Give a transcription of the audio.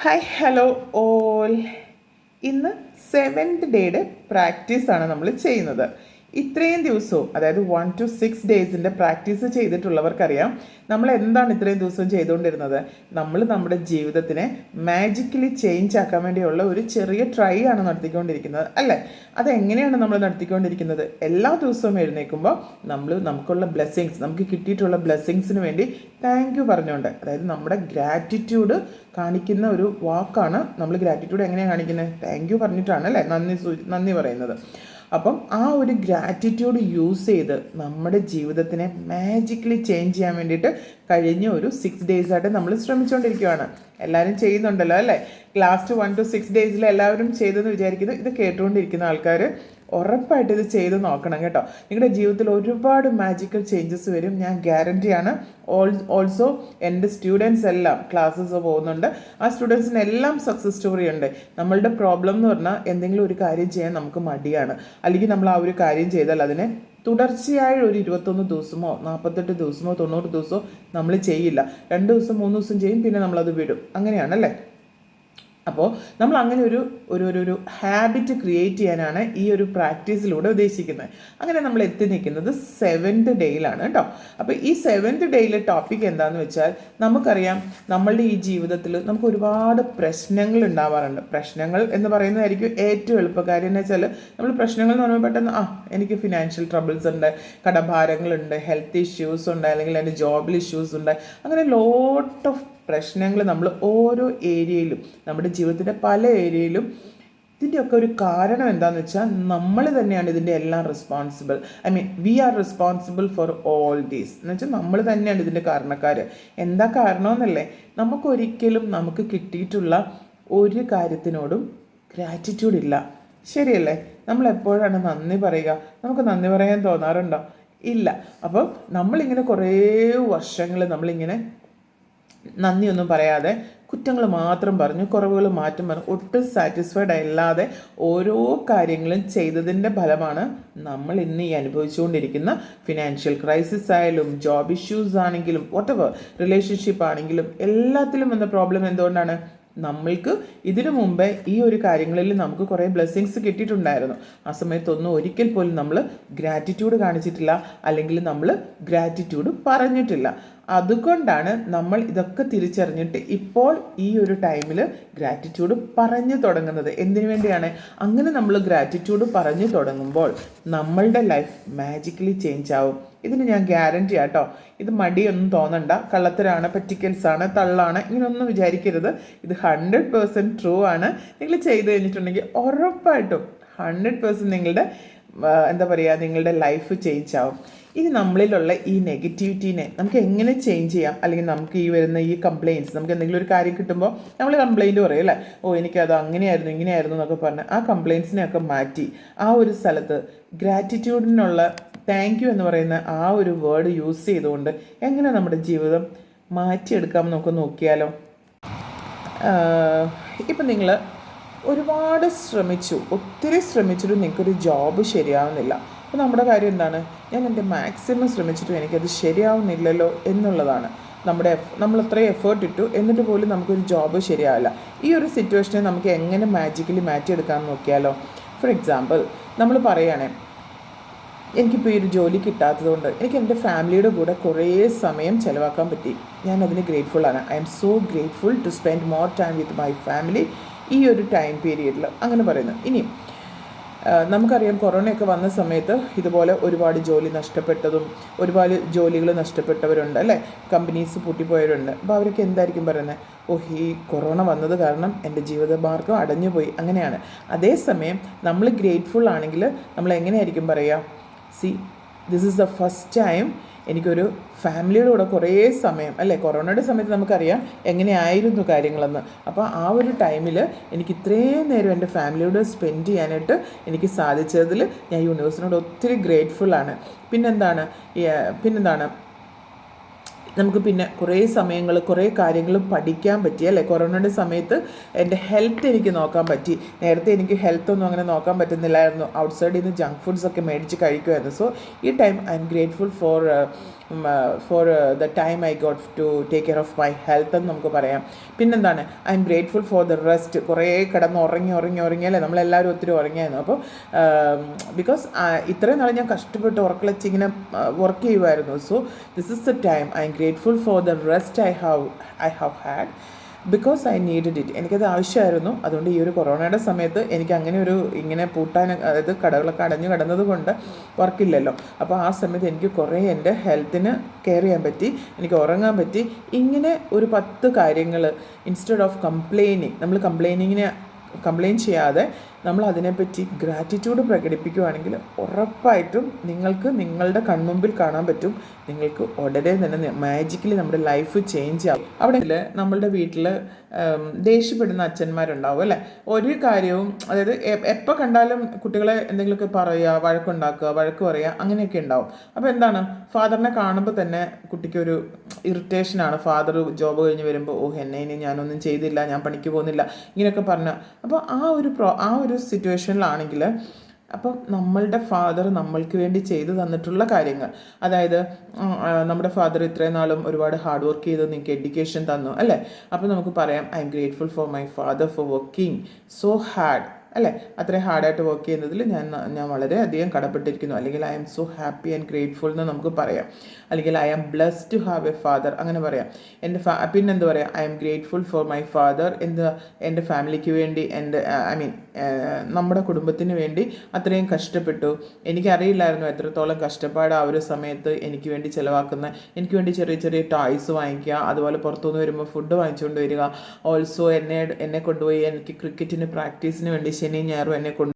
Hi hello all. ഇന്ന് 7th ഡേയുടെ പ്രാക്ടീസാണ് നമ്മൾ ചെയ്യുന്നത്. ഇത്രയും ദിവസവും അതായത് 1 to 6 ഡേയ്സിൻ്റെ പ്രാക്ടീസ് ചെയ്തിട്ടുള്ളവർക്കറിയാം നമ്മൾ എന്താണ് ഇത്രയും ദിവസം ചെയ്തുകൊണ്ടിരുന്നത്. നമ്മൾ നമ്മുടെ ജീവിതത്തിനെ മാജിക്കലി ചേഞ്ച് ആക്കാൻ വേണ്ടിയുള്ള ഒരു ചെറിയ ട്രൈ ആണ് നടത്തിക്കൊണ്ടിരിക്കുന്നത് അല്ലേ. അതെങ്ങനെയാണ് നമ്മൾ നടത്തിക്കൊണ്ടിരിക്കുന്നത്? എല്ലാ ദിവസവും എഴുന്നേൽക്കുമ്പോൾ നമുക്കുള്ള ബ്ലെസ്സിങ്സ്, നമുക്ക് കിട്ടിയിട്ടുള്ള ബ്ലെസ്സിങ്സിന് വേണ്ടി താങ്ക് യു പറഞ്ഞുകൊണ്ട്, അതായത് നമ്മുടെ ഗ്രാറ്റിറ്റ്യൂഡ് കാണിക്കുന്ന ഒരു വാക്കാണ്. നമ്മൾ ഗ്രാറ്റിറ്റ്യൂഡ് എങ്ങനെയാണ് കാണിക്കുന്നത്? താങ്ക് യു പറഞ്ഞിട്ടാണ് അല്ലേ നന്ദി പറയുന്നത്. അപ്പം ആ ഒരു ഗ്രാറ്റിറ്റ്യൂഡ് യൂസ് ചെയ്ത് നമ്മുടെ ജീവിതത്തിനെ മാജിക്കലി ചേഞ്ച് ചെയ്യാൻ വേണ്ടിയിട്ട് കഴിഞ്ഞ ഒരു 6 ഡേയ്സായിട്ട് നമ്മൾ ശ്രമിച്ചുകൊണ്ടിരിക്കുകയാണ്. എല്ലാവരും ചെയ്യുന്നുണ്ടല്ലോ അല്ലേ. ലാസ്റ്റ് 1 to 6 ഡേയ്സിൽ എല്ലാവരും ചെയ്തെന്ന് വിചാരിക്കുന്നു. ഇത് കേട്ടുകൊണ്ടിരിക്കുന്ന ആൾക്കാർ ഉറപ്പായിട്ട് ഇത് ചെയ്ത് നോക്കണം കേട്ടോ. നിങ്ങളുടെ ജീവിതത്തിൽ ഒരുപാട് മാജിക്കൽ ചേഞ്ചസ് വരും, ഞാൻ ഗ്യാരണ്ടിയാണ്. ഓൾസോ എൻ്റെ സ്റ്റുഡൻസ് എല്ലാം ക്ലാസ്സസ് പോകുന്നുണ്ട്. ആ സ്റ്റുഡൻസിനെല്ലാം സക്സസ് സ്റ്റോറി ഉണ്ട്. നമ്മളുടെ പ്രോബ്ലം എന്ന് പറഞ്ഞാൽ എന്തെങ്കിലും ഒരു കാര്യം ചെയ്യാൻ നമുക്ക് മടിയാണ്, അല്ലെങ്കിൽ നമ്മൾ ആ ഒരു കാര്യം ചെയ്താൽ അതിനെ തുടർച്ചയായ ഒരു 21 ദിവസമോ 48 ദിവസമോ 90 ദിവസമോ നമ്മൾ ചെയ്യില്ല. 2 ദിവസം 3 ദിവസം ചെയ്യും, പിന്നെ നമ്മളത് വിടും. അങ്ങനെയാണല്ലേ. അപ്പോൾ നമ്മൾ അങ്ങനെ ഒരു ഹാബിറ്റ് ക്രിയേറ്റ് ചെയ്യാനാണ് ഈ ഒരു പ്രാക്ടീസിലൂടെ ഉദ്ദേശിക്കുന്നത്. അങ്ങനെ നമ്മൾ എത്തി നിൽക്കുന്നത് 7th ഡേയിലാണ് കേട്ടോ. അപ്പോൾ ഈ 7th ഡേയിലെ ടോപ്പിക് എന്താണെന്ന് വെച്ചാൽ, നമുക്കറിയാം നമ്മളുടെ ഈ ജീവിതത്തിൽ നമുക്ക് ഒരുപാട് പ്രശ്നങ്ങൾ ഉണ്ടാവാറുണ്ട്. പ്രശ്നങ്ങൾ എന്ന് പറയുന്നതായിരിക്കും ഏറ്റവും എളുപ്പക്കാര്യം. എന്ന് വെച്ചാൽ നമ്മൾ പ്രശ്നങ്ങൾ എന്ന് പറയുമ്പോൾ പെട്ടെന്ന് എനിക്ക് ഫിനാൻഷ്യൽ ട്രബിൾസ് ഉണ്ട്, കടഭാരങ്ങളുണ്ട്, ഹെൽത്ത് ഇഷ്യൂസ് ഉണ്ട്, അല്ലെങ്കിൽ എൻ്റെ ജോബിൽ ഇഷ്യൂസ് ഉണ്ട്. അങ്ങനെ ലോട്ട് ഓഫ് പ്രശ്നങ്ങൾ നമ്മൾ ഓരോ ഏരിയയിലും, നമ്മുടെ ജീവിതത്തിൻ്റെ പല ഏരിയയിലും. ഇതിൻ്റെയൊക്കെ ഒരു കാരണം എന്താണെന്ന് വെച്ചാൽ നമ്മൾ തന്നെയാണ് ഇതിൻ്റെ എല്ലാം responsible. We are responsible for all these എന്ന് വെച്ചാൽ നമ്മൾ തന്നെയാണ് ഇതിൻ്റെ കാരണക്കാർ. എന്താ കാരണമെന്നല്ലേ, നമുക്കൊരിക്കലും നമുക്ക് കിട്ടിയിട്ടുള്ള ഒരു കാര്യത്തിനോടും ഗ്രാറ്റിറ്റ്യൂഡ് ഇല്ല. ശരിയല്ലേ? നമ്മൾ എപ്പോഴാണ് നന്ദി പറയുക? നമുക്ക് നന്ദി പറയാൻ തോന്നാറുണ്ടോ? ഇല്ല. അപ്പം നമ്മളിങ്ങനെ കുറേ വർഷങ്ങൾ നമ്മളിങ്ങനെ നന്ദിയൊന്നും പറയാതെ കുറ്റങ്ങൾ മാത്രം പറഞ്ഞു, കുറവുകൾ മാറ്റം പറഞ്ഞു, ഒട്ടും സാറ്റിസ്ഫൈഡ് അല്ലാതെ ഓരോ കാര്യങ്ങളും ചെയ്തതിൻ്റെ ഫലമാണ് നമ്മൾ ഇന്ന് ഈ അനുഭവിച്ചുകൊണ്ടിരിക്കുന്ന ഫിനാൻഷ്യൽ ക്രൈസിസ് ആയാലും, ജോബ് ഇഷ്യൂസ് ആണെങ്കിലും, വോട്ടെവർ റിലേഷൻഷിപ്പ് ആണെങ്കിലും, എല്ലാത്തിലും വന്ന പ്രോബ്ലം എന്തുകൊണ്ടാണ്? നമ്മൾക്ക് ഇതിനു മുമ്പേ ഈ ഒരു കാര്യങ്ങളിൽ നമുക്ക് കുറേ ബ്ലെസ്സിങ്സ് കിട്ടിയിട്ടുണ്ടായിരുന്നു. ആ സമയത്തൊന്നും ഒരിക്കൽ പോലും നമ്മൾ ഗ്രാറ്റിറ്റ്യൂഡ് കാണിച്ചിട്ടില്ല, അല്ലെങ്കിൽ നമ്മൾ ഗ്രാറ്റിറ്റ്യൂഡ് പറഞ്ഞിട്ടില്ല. അതുകൊണ്ടാണ് നമ്മൾ ഇതൊക്കെ തിരിച്ചറിഞ്ഞിട്ട് ഇപ്പോൾ ഈ ഒരു ടൈമിൽ ഗ്രാറ്റിറ്റ്യൂഡ് പറഞ്ഞു തുടങ്ങുന്നത്. എന്തിനു വേണ്ടിയാണ്? അങ്ങനെ നമ്മൾ ഗ്രാറ്റിറ്റ്യൂഡ് പറഞ്ഞു തുടങ്ങുമ്പോൾ നമ്മളുടെ ലൈഫ് മാജിക്കലി ചേഞ്ച് ആവും. ഇതിന് ഞാൻ ഗ്യാരണ്ടി ആട്ടോ. ഇത് മടിയൊന്നും തോന്നണ്ട, കള്ളത്തരാണ്, പറ്റിക്കൽസാണ്, തള്ളാണ്, ഇങ്ങനെയൊന്നും വിചാരിക്കരുത്. ഇത് 100% ട്രൂ ആണ്. നിങ്ങൾ ചെയ്ത് കഴിഞ്ഞിട്ടുണ്ടെങ്കിൽ ഉറപ്പായിട്ടും 100% നിങ്ങളുടെ നിങ്ങളുടെ ലൈഫ് ചേഞ്ച് ആവും. ഇനി നമ്മളിലുള്ള ഈ നെഗറ്റിവിറ്റീനെ നമുക്ക് എങ്ങനെ ചേഞ്ച് ചെയ്യാം? അല്ലെങ്കിൽ നമുക്ക് ഈ വരുന്ന ഈ കംപ്ലയിൻറ്റ്സ്, നമുക്ക് എന്തെങ്കിലും ഒരു കാര്യം കിട്ടുമ്പോൾ നമ്മൾ കംപ്ലയിൻറ്റ് പറയും അല്ലേ, എനിക്കത് അങ്ങനെയായിരുന്നു ഇങ്ങനെയായിരുന്നു എന്നൊക്കെ പറഞ്ഞ് ആ കംപ്ലയിൻറ്റ്സിനെയൊക്കെ മാറ്റി ആ ഒരു സ്ഥലത്ത് ഗ്രാറ്റിറ്റ്യൂഡിനുള്ള താങ്ക് യു എന്ന് പറയുന്ന ആ ഒരു വേർഡ് യൂസ് ചെയ്തുകൊണ്ട് എങ്ങനെ നമ്മുടെ ജീവിതം മാറ്റിയെടുക്കാമെന്ന് നമുക്ക് നോക്കിയാലോ. ഇപ്പം നിങ്ങൾ ഒരുപാട് ഒത്തിരി ശ്രമിച്ചിട്ടും നിങ്ങൾക്കൊരു ജോബ് ശരിയാവുന്നില്ല. അപ്പോൾ നമ്മുടെ കാര്യം എന്താണ്? ഞാൻ എൻ്റെ മാക്സിമം ശ്രമിച്ചിട്ടും എനിക്കത് ശരിയാവുന്നില്ലല്ലോ എന്നുള്ളതാണ്. നമ്മൾ അത്രയും എഫേർട്ട് ഇട്ടു, എന്നിട്ട് പോലും നമുക്കൊരു ജോബ് ശരിയാവില്ല. ഈ ഒരു സിറ്റുവേഷനെ നമുക്ക് എങ്ങനെ മാജിക്കലി മാറ്റിയെടുക്കാമെന്ന് നോക്കിയാലോ. ഫോർ എക്സാമ്പിൾ, നമ്മൾ പറയുകയാണെ, എനിക്കിപ്പോൾ ഈ ഒരു ജോലി കിട്ടാത്തതുകൊണ്ട് എനിക്ക് എൻ്റെ ഫാമിലിയുടെ കൂടെ കുറേ സമയം ചിലവാക്കാൻ പറ്റി. ഞാൻ അതിന് ഗ്രേറ്റ്ഫുള്ളാണ്. I am so grateful to spend more time with my family ഈ ഒരു ടൈം പീരീഡിൽ. അങ്ങനെ പറയുന്നു. ഇനിയും നമുക്കറിയാം, കൊറോണയൊക്കെ വന്ന സമയത്ത് ഇതുപോലെ ഒരുപാട് ജോലി നഷ്ടപ്പെട്ടതും ഒരുപാട് ജോലികൾ നഷ്ടപ്പെട്ടവരുണ്ട് അല്ലേ. കമ്പനീസ് പൂട്ടിപ്പോയവരുണ്ട്. അപ്പോൾ അവരൊക്കെ എന്തായിരിക്കും പറയുന്നത്? ഈ കൊറോണ വന്നത് കാരണം എൻ്റെ ജീവിതമാർഗ്ഗം അടഞ്ഞുപോയി. അങ്ങനെയാണ്. അതേസമയം നമ്മൾ ഗ്രേറ്റ്ഫുൾ ആണെങ്കിൽ നമ്മൾ എങ്ങനെയായിരിക്കും പറയുക? This is the first time എനിക്കൊരു ഫാമിലിയുടെ കൂടെ കുറേ സമയം അല്ലേ. കൊറോണയുടെ സമയത്ത് നമുക്കറിയാം എങ്ങനെയായിരുന്നു കാര്യങ്ങളെന്ന്. അപ്പോൾ ആ ഒരു ടൈമിൽ എനിക്ക് ഇത്രയും നേരം എൻ്റെ ഫാമിലിയോട് സ്പെൻഡ് ചെയ്യാനായിട്ട് എനിക്ക് സാധിച്ചതിൽ ഞാൻ യൂണിവേഴ്സിനോട് ഒത്തിരി ഗ്രേറ്റ്ഫുള്ളാണ്. പിന്നെന്താണ് നമുക്ക് പിന്നെ കുറേ സമയങ്ങൾ കുറേ കാര്യങ്ങൾ പഠിക്കാൻ പറ്റി അല്ലേ. കൊറോണയുടെ സമയത്ത് എൻ്റെ ഹെൽത്ത് എനിക്ക് നോക്കാൻ പറ്റി. നേരത്തെ എനിക്ക് ഹെൽത്തൊന്നും അങ്ങനെ നോക്കാൻ പറ്റുന്നില്ലായിരുന്നു. ഔട്ട്സൈഡിൽ നിന്ന് ജങ്ക് ഫുഡ്സൊക്കെ മേടിച്ച് കഴിക്കുമായിരുന്നു. സോ ഈ time I am grateful for the time I got to take care of my health എന്ന് നമുക്ക് പറയാം. പിന്നെന്താണ്, I am grateful for the rest. കുറേ കിടന്ന് ഉറങ്ങിയല്ലേ, നമ്മളെല്ലാവരും ഒത്തിരി ഉറങ്ങിയായിരുന്നു. അപ്പോൾ ബിക്കോസ് ഇത്രയും നാൾ ഞാൻ കഷ്ടപ്പെട്ട് ഉറക്കളച്ച് ഇങ്ങനെ വർക്ക് ചെയ്യുമായിരുന്നു. So this is the time I am grateful for the rest I have had because I needed it. എനിക്കത് ആവശ്യമായിരുന്നു. അതുകൊണ്ട് ഈ ഒരു കൊറോണയുടെ സമയത്ത് എനിക്ക് അങ്ങനെ ഇങ്ങനെ പൂട്ടാൻ, അതായത് കടകളൊക്കെ അടഞ്ഞു കിടന്നത് കൊണ്ട് വർക്കില്ലല്ലോ. അപ്പോൾ ആ സമയത്ത് എനിക്ക് കുറേ എൻ്റെ ഹെൽത്തിന് കെയർ ചെയ്യാൻ പറ്റി, എനിക്ക് ഉറങ്ങാൻ പറ്റി. ഇങ്ങനെ ഒരു 10 കാര്യങ്ങൾ ഇൻസ്റ്റെഡ് ഓഫ് നമ്മൾ കംപ്ലയിൻ ചെയ്യാതെ നമ്മൾ അതിനെപ്പറ്റി ഗ്രാറ്റിറ്റ്യൂഡ് പ്രകടിപ്പിക്കുകയാണെങ്കിൽ ഉറപ്പായിട്ടും നിങ്ങൾക്ക് നിങ്ങളുടെ കൺമുമ്പിൽ കാണാൻ പറ്റും, നിങ്ങൾക്ക് ഉടനെ തന്നെ മാജിക്കലി നമ്മുടെ ലൈഫ് ചേഞ്ച് ആവും. അവിടെ നമ്മളുടെ വീട്ടിൽ ദേഷ്യപ്പെടുന്ന അച്ഛന്മാരുണ്ടാവും അല്ലേ. ഒരു കാര്യവും, അതായത് എപ്പോൾ കണ്ടാലും കുട്ടികളെ എന്തെങ്കിലുമൊക്കെ പറയുക, വഴക്ക് പറയുക, അങ്ങനെയൊക്കെ ഉണ്ടാവും. അപ്പോൾ എന്താണ്, ഫാദറിനെ കാണുമ്പോൾ തന്നെ കുട്ടിക്കൊരു ഇറിറ്റേഷനാണ്. ഫാദർ ജോബ് കഴിഞ്ഞ് വരുമ്പോൾ ഇനി ഞാനൊന്നും ചെയ്തില്ല, ഞാൻ പണിക്ക് പോകുന്നില്ല, ഇങ്ങനെയൊക്കെ പറഞ്ഞാൽ. അപ്പോൾ ആ ഒരു സിറ്റുവേഷനിലാണെങ്കിൽ അപ്പം നമ്മളുടെ ഫാദർ നമ്മൾക്ക് വേണ്ടി ചെയ്തു തന്നിട്ടുള്ള കാര്യങ്ങൾ, അതായത് നമ്മുടെ ഫാദർ ഇത്രയും നാളും ഒരുപാട് ഹാർഡ് വർക്ക് ചെയ്ത് നിങ്ങൾക്ക് എഡ്യൂക്കേഷൻ തന്നു അല്ലേ. അപ്പോൾ നമുക്ക് പറയാം I am grateful for my father for working so hard അല്ലേ. അത്രയും ഹാർഡായിട്ട് വർക്ക് ചെയ്യുന്നതിൽ ഞാൻ വളരെയധികം കടപ്പെട്ടിരിക്കുന്നു. അല്ലെങ്കിൽ I am so happy and grateful എന്ന് നമുക്ക് പറയാം. അല്ലെങ്കിൽ I am blessed to have a father, അങ്ങനെ പറയാം. പിന്നെന്ത് പറയാം, I am grateful for my father എൻ്റെ ഫാമിലിക്ക് വേണ്ടി, നമ്മുടെ കുടുംബത്തിന് വേണ്ടി അത്രയും കഷ്ടപ്പെട്ടു. എനിക്കറിയില്ലായിരുന്നു എത്രത്തോളം കഷ്ടപ്പാട് ആ ഒരു സമയത്ത് എനിക്ക് വേണ്ടി ചിലവാക്കുന്ന. എനിക്ക് വേണ്ടി ചെറിയ ചെറിയ ടോയ്സ് വാങ്ങിക്കുക, അതുപോലെ പുറത്തുനിന്ന് വരുമ്പോൾ ഫുഡ് വാങ്ങിച്ചുകൊണ്ട് വരിക. ഓൾസോ എന്നെ കൊണ്ടുപോയി എനിക്ക് ക്രിക്കറ്റിന് പ്രാക്ടീസിന് വേണ്ടി ശനി ഞായറും എന്നെ